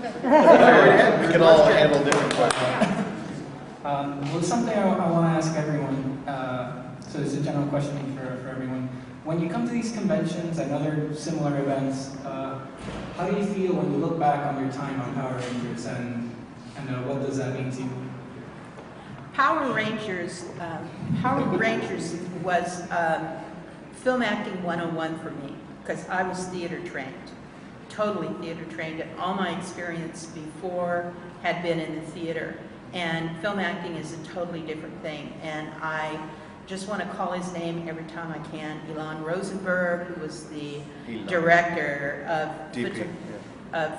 something? We can all handle different questions. Well, it's something I want to ask everyone. So it's a general question for everyone. When you come to these conventions and other similar events, how do you feel when you look back on your time on Power Rangers, and what does that mean to you? Power Rangers was film acting 101 for me, because I was theater trained, totally theater trained, and all my experience before had been in the theater. And film acting is a totally different thing, and I just want to call his name every time I can. Elon Rosenberg, who was the director of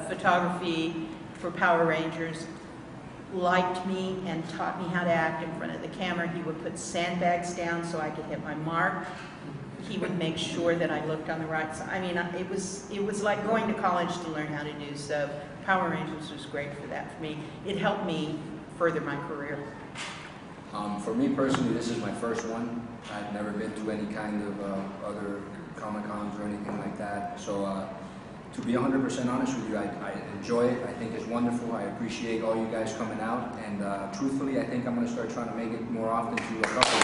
photography for Power Rangers, liked me and taught me how to act in front of the camera. He would put sandbags down so I could hit my mark. He would make sure that I looked on the right side. I mean, it was like going to college to learn how to do so. Power Rangers was great for that for me. It helped me further my career. For me personally, this is my first one. I've never been to any kind of other Comic-Cons or anything like that. So to be 100% honest with you, I enjoy it. I think it's wonderful. I appreciate all you guys coming out. And truthfully, I think I'm going to start trying to make it more often to a couple of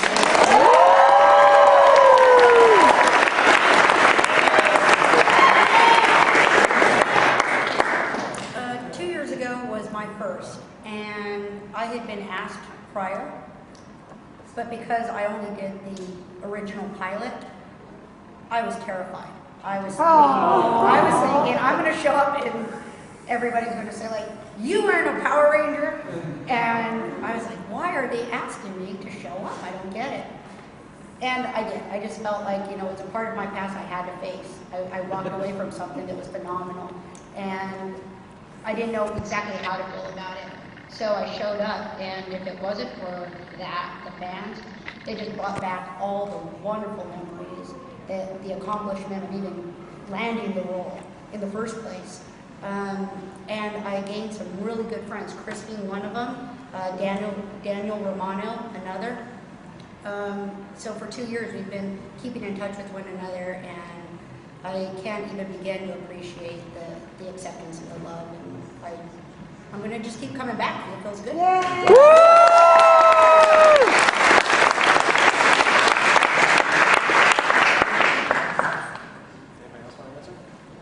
2 years ago was my first, and I had been asked prior, but because I only did the original pilot, I was terrified. I was thinking, I'm going to show up and everybody's going to say, like, you weren't a Power Ranger? And I was like, why are they asking me to show up? I don't get it. And I did. I just felt like, you know, it's a part of my past I had to face. I walked away from something that was phenomenal. And I didn't know exactly how to feel about it. So I showed up, and if it wasn't for that, the fans, they just brought back all the wonderful memories, the accomplishment of even landing the role in the first place. And I gained some really good friends, Chris being one of them, Daniel Romano, another. So for 2 years we've been keeping in touch with one another, and I can't even begin to appreciate the acceptance and the love. And I'm going to just keep coming back. It feels good. Yay!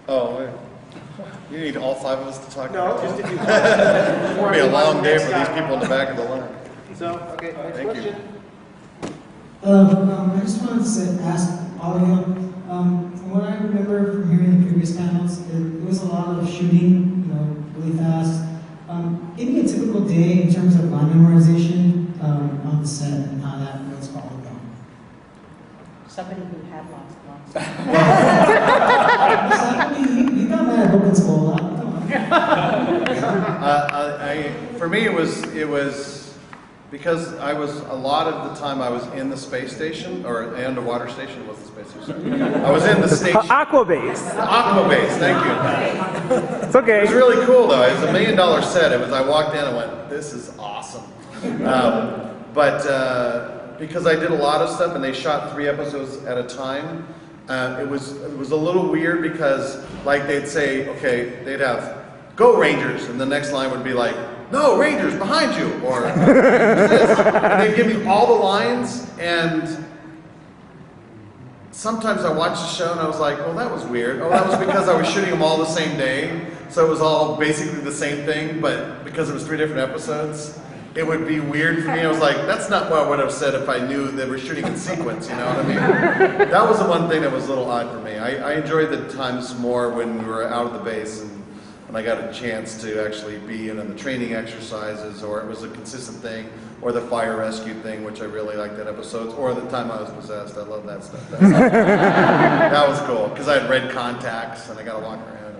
Oh, wait. You need all 5 of us to talk No, about just if you It'll be a long day for these people in the back of the line. So, okay, next Thank question. I just wanted to ask all of you, from what I remember from hearing the previous panels, it was a lot of shooting, you know, really fast. Give me a typical day in terms of line memorization on the set and how that was followed down. Somebody who had lots of lines. You got that at Open School. For me, it was because I was a lot of the time I was in the space station or the underwater station. It wasn't space station. I was in the station. Aquabase. Aquabase. Thank you. It's okay. It was really cool though. It was $1 million set. It was. I walked in and went, "This is awesome." But because I did a lot of stuff and they shot 3 episodes at a time, it was a little weird because like they'd say, okay, they'd have "Go Rangers," and the next line would be like, "No, Rangers, behind you," or this. And they'd give me all the lines, and sometimes I watched the show and I was like, well, that was weird. Oh, that was because I was shooting them all the same day, so it was all basically the same thing, but because it was 3 different episodes, it would be weird for me. I was like, that's not what I would have said if I knew they were shooting in sequence, you know what I mean? That was the one thing that was a little odd for me. I enjoyed the times more when we were out of the base and I got a chance to actually be in the training exercises, or it was a consistent thing, or the fire rescue thing, which I really liked that episode, or the time I was possessed. I love that stuff. That was cool, because I had red contacts and I got to walk around.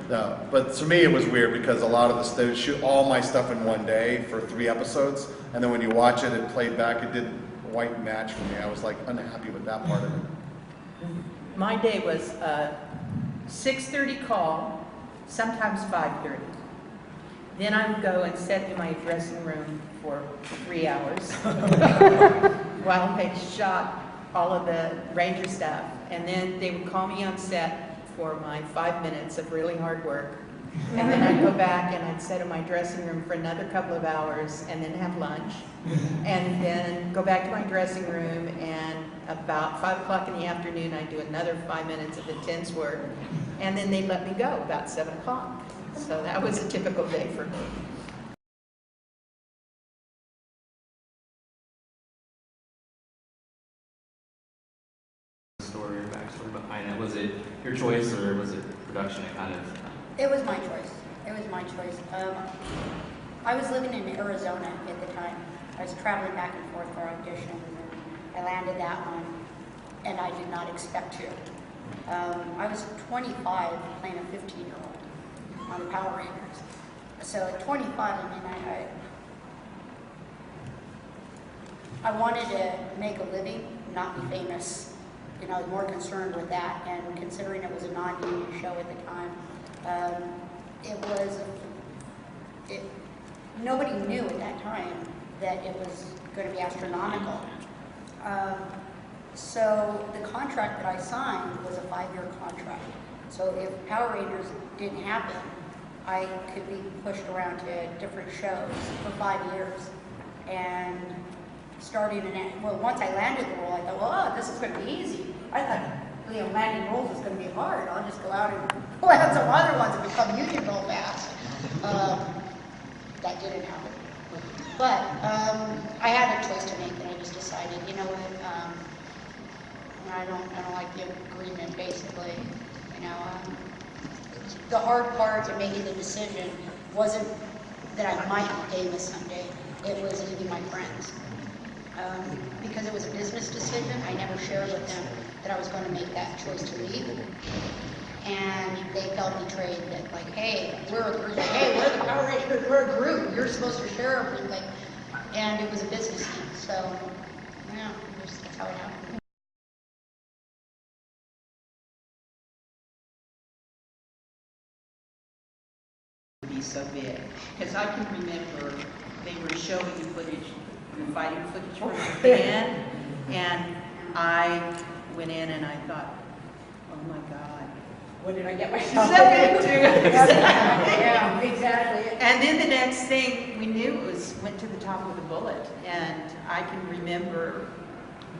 No, but for me it was weird because a lot of this, they would shoot all my stuff in one day for 3 episodes, and then when you watch it, it played back, it didn't quite match for me. I was like unhappy with that part of it. My day was 6:30 call, sometimes 5:30. Then I would go and sit in my dressing room for 3 hours while they shot all of the Ranger stuff. And then they would call me on set for my 5 minutes of really hard work. And then I'd go back and I'd sit in my dressing room for another couple of hours and then have lunch. And then go back to my dressing room, and about 5 o'clock in the afternoon I'd do another 5 minutes of intense work. And then they'd let me go about 7 o'clock. So that was a typical day for me. Story or backstory behind it? Was it your choice or was it production that kind of? It was my choice. It was my choice. I was living in Arizona at the time. I was traveling back and forth for auditions, and I landed that one, and I did not expect to. I was 25 playing a 15-year-old on the Power Rangers. So at 25, I mean, I wanted to make a living, not be famous. You know, I was more concerned with that, and considering it was a non-union show at the time, nobody knew at that time that it was going to be astronomical. So the contract that I signed was a 5-year contract. So if Power Rangers didn't happen, I could be pushed around to different shows for 5 years. And starting once I landed the role, I thought, well, this is going to be easy. I thought, you know, landing roles is going to be hard. I'll just go out and land some other ones and become union real fast. That didn't happen. But I had a choice to make, and I just decided, you know what, I don't like the agreement, basically. You know, the hard part of making the decision wasn't that I might be famous someday. It was leaving my friends. Because it was a business decision, I never shared with them that I was going to make that choice to leave. And they felt betrayed that, like, hey, we're a group. Hey, we're the Power Rangers. We're a group. You're supposed to share everything. And it was a business thing. So, yeah, that's how it happened. Be so big, because I can remember they were showing footage, the fighting footage from Japan, and I went in and I thought, oh my God, what did I get myself into? Yeah, exactly. And then the next thing we knew went to the top of the bullet. And I can remember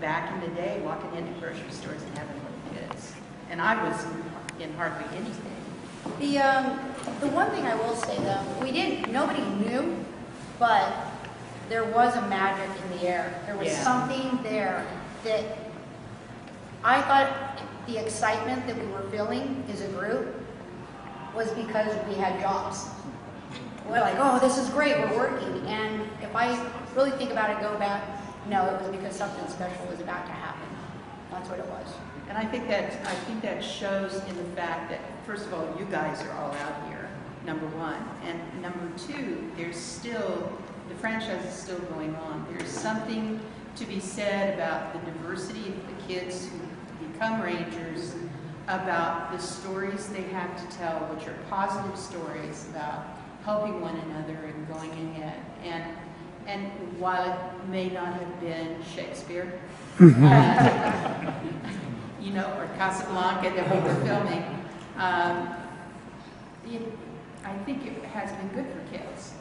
back in the day walking into grocery stores and having little kids, and I was in hardly anything. The one thing I will say though, nobody knew, but there was a magic in the air. There was something there that I thought the excitement that we were feeling as a group was because we had jobs. We're like, oh, this is great, we're working. And if I really think about it, go back, no, it was because something special was about to happen. That's what it was. And I think that shows in the fact that, first of all, you guys are all out here, number one. And number two, the franchise is still going on. There's something to be said about the diversity of the kids who become Rangers, about the stories they have to tell, which are positive stories about helping one another and going ahead. And while it may not have been Shakespeare, you know, or Casablanca that we were filming, I think it has been good for kids.